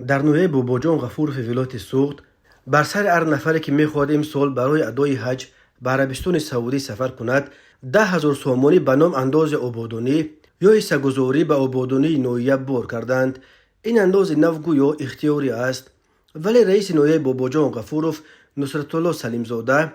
در نوحه باباجان غفورов ولایت سوخت بر سر هر نفری که میخواد امسال برای ادای حج به عربستان سعودی سفر کند 10,000 سومانی به نام انداز آبادانی یا حصه‌گذاری به آبادانی نوحه بار کردند. این انداز نوگویا اختیاری است، ولی رئیس نوحه باباجان غفورov نصرت الله سلیم زاده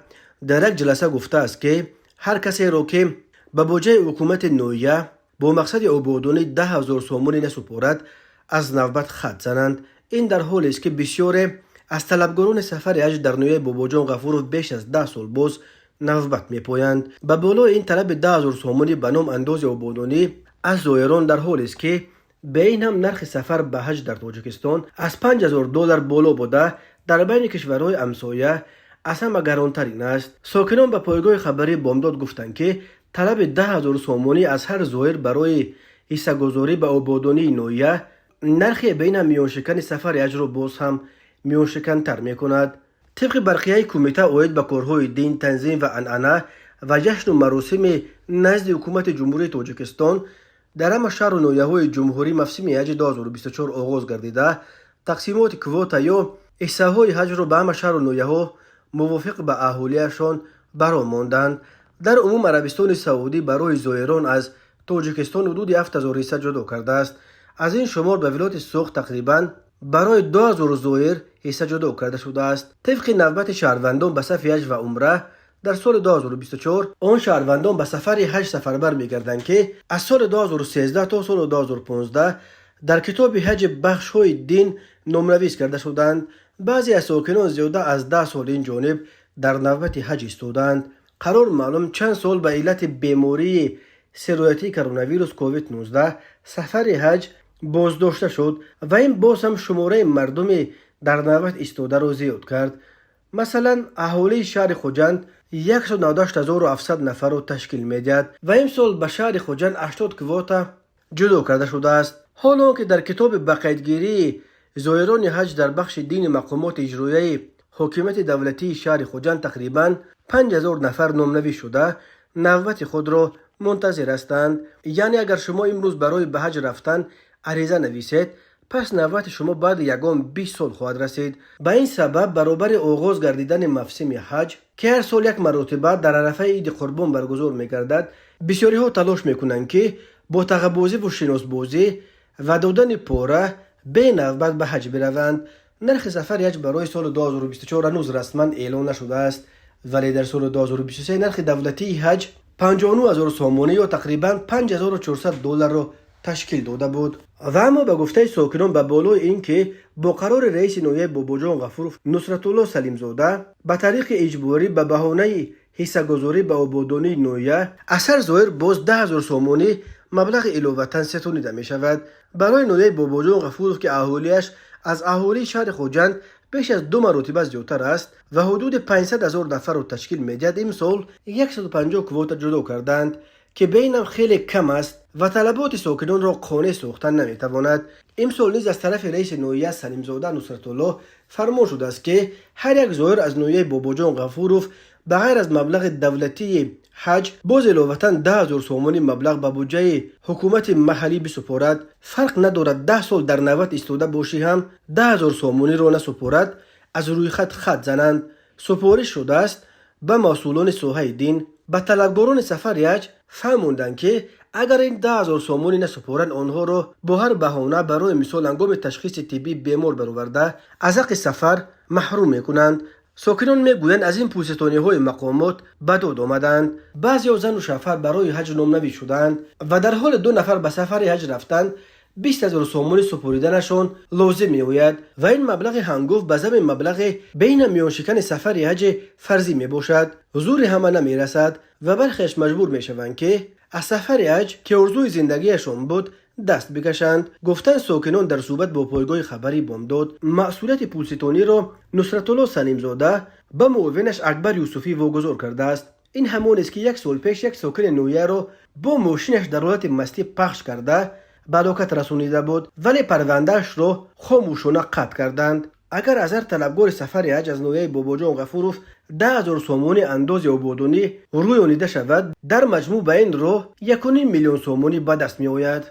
در یک جلسه گفته است که هر کسی را که به بودجه حکومت نوحه با مقصد آبادانی 10,000 سومانی نسپارد از نوبت خط زنند. این در حالی است که بسیاری از طلبگاران سفر حج در نوحه باباجان غفورov بیش از 10 سال باز نوبت میپایند. به بالای این طلب 10,000 سومانی به نام انداز آبادانی از زایران در حالی است که به این هم نرخ سفر به حج در تاجیکستان از $5,000 بالا بوده در بین کشورهای همسایه از همه گرانترین است. ساکنان به پایگاه خبری بامداد گفتند که طلب 10,000 سومانی از هر زائر برای حصه‌گذاری به آبادانی نوحه نرخ بین میانشکن سفر حج را باز هم میانشکن‌تر میکند. طبق برخیه کمیته اوید به کارهای دین، تنظیم و عنعنه و جشن و مراسم نزد حکومت جمهوری تاجیکستان در همه شهر و نوحه‌های جمهوری موسم حج 2024 آغاز گردیده، تقسیمات کوتا یا حصه‌های حج را به همه شهر و نوحه‌ها موافق به اهالیشان برآماندند. در عموم عربستان سعودی برای زائران از تاجیکستان حدود 7,000 حصه جدا کرده است. از این شمار به ولایت سوخت تقریبا برای 2,000 زائر حصه جدا کرده شده است. طبق نوبت شهروندان به صف حج و عمره در سال 2024 آن شهروندان به سفر حج سفربر می‌گردند که از سال 2013 تا سال 2015 در کتاب حج بخش‌های دین نام‌نویس کرده شدند. بعضی از ساکنان زیاده از 10 سال این جانب در نوبت حج ایستادند. قرار معلوم چند سال به علت بیماری سرایتی کرونا ویروس کووید 19 سفر حج بازداشته شد و این باز هم شماره مردم در نوبت ایستاده را زیاد کرد. مثلا اهالی شهر خوجند 198,700 نفر را تشکیل می‌دهد و امسال به شهر خوجند 80 کواتا جدا کرده شده است. حالا که در کتاب بقیدگیری زائران حج در بخش دین مقامات اجرایی حکومت دولتی شهر خوجند تقریبا 5,000 نفر نام‌نویس شده نوبت خود را منتظر هستند. یعنی اگر شما امروز برای به حج رفتن عریضه نویسید، پس نوبت شما بعد یگان 20 سال خواهد رسید. به این سبب برابر آغاز گردیدن موسم حج که هر سال یک مرتبه در عرفه عید قربان برگزار می‌گردد، بسیاری ها تلاش می‌کنند که با تقبازی و شناسبازی و دادن پاره به نوبت به حج بروند. نرخ سفر حج برای سال 2024 هنوز رسما اعلان نشده است، ولی در سال 2023 نرخ دولتی حج 59,000 سومانی یا تقریبا $5,400 را تشکیل داده بود. و اما به گفته ساکنان به بالای این که با قرار رئیس نوحه باباجان غفورov نصرت الله سلیم زاده به طریق اجباری به بهانه حصه‌گذاری به آبادانی نوحه از هر زائر باز 10,000 سومانی مبلغ علاوه ستانیده می شود. برای نوحه باباجان غفورov که اهالیش از اهالی شهر خوجند بیش از 2 مرتبه زیادتر است و حدود 500,000 نفر را تشکیل می‌دهد، امسال 150 کواتا جدا کردند که بینم خیلی کم است و طلبات ساکنان را قانع ساختن نمیتواند. امسال نیز از طرف رئیس نوحه سلیم زاده نصرت الله فرمان شده است که هر یک زائر از نوحه باباجان غفورov بغیر از مبلغ دولتی حج باز علاوه 10,000 سومانی مبلغ به بودجه حکومت محلی بسپارد. فرق ندارد 10 سال در نوبت ایستاده باشی هم 10,000 سومانی را نسپارد، از روی خط زنند. سپارش شده است به مسئولان ساحه دین. به طلبگاران سفر حج فهموندند که اگر این 10,000 سومانی نسپارند آنها را با هر بهانه برای مثال هنگام تشخیص طبی بیمار برآورده از حق سفر محروم میکنند. ساکنان میگویند از این پوستانی‌های مقامات به داد آمدند. بعضی زن و شوهر برای حج نام‌نویس شدند و در حال 2 نفر به سفر حج رفتند 20,000 سومانی سپاریدنشان لازم می‌آید و این مبلغ هنگفت به ضمن مبلغ بین میانشکن سفر حج فرضی میباشد. حضور همه نمیرسد و برخیش مجبور میشوند که از سفر حج که آرزوی زندگیشان بود دست بکشند. گفتن ساکنان در صحبت با پایگاه خبری بامداد مسئولیت پولستانی را نصرت الله سلیم زاده به معاونش اکبر یوسفی واگذار کرده است. این همان است که 1 سال پیش یک ساکن نوحه را با ماشینش در حالت مستی پخش کرده به هلاکت رسانیده بود، ولی پروندهش را خاموشانه قطع کردند. اگر از هر طلبگار سفر حج از نوحه باباجان غفورov 10,000 سومانی انداز آبادانی رویانیده شود، در مجموع به این راه 1.5 میلیون سومانی به دست می آید.